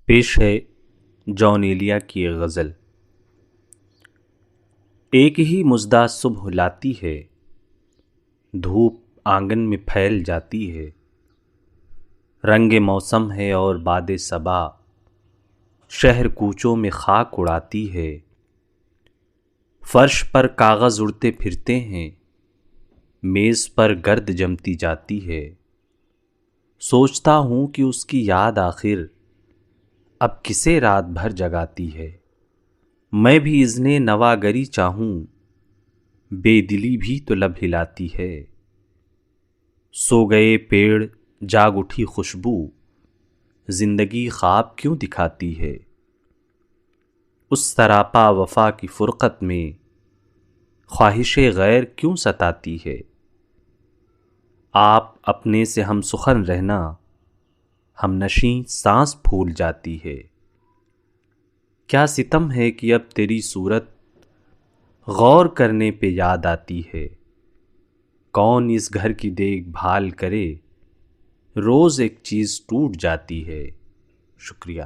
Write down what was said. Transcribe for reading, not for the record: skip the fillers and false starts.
پیش ہے جان ایلیا کی ایک غزل۔ ایک ہی مژدہ صبح لاتی ہے، دھوپ آنگن میں پھیل جاتی ہے، رنگ موسم ہے اور باد صبا شہر کوچوں میں خاک اڑاتی ہے۔ فرش پر کاغذ اڑتے پھرتے ہیں، میز پر گرد جمتی جاتی ہے۔ سوچتا ہوں کہ اس کی یاد آخر اب کسے رات بھر جگاتی ہے۔ میں بھی اذن نواگری چاہوں، بے دلی بھی تو لب ہلاتی ہے۔ سو گئے پیڑ جاگ اٹھی خوشبو، زندگی خواب کیوں دکھاتی ہے۔ اس سراپا وفا کی فرقت میں خواہش غیر کیوں ستاتی ہے۔ آپ اپنے سے ہم سخن رہنا، ہم نشیں سانس پھول جاتی ہے۔ کیا ستم ہے کہ اب تیری صورت غور کرنے پہ یاد آتی ہے۔ کون اس گھر کی دیکھ بھال کرے، روز ایک چیز ٹوٹ جاتی ہے۔ شکریہ۔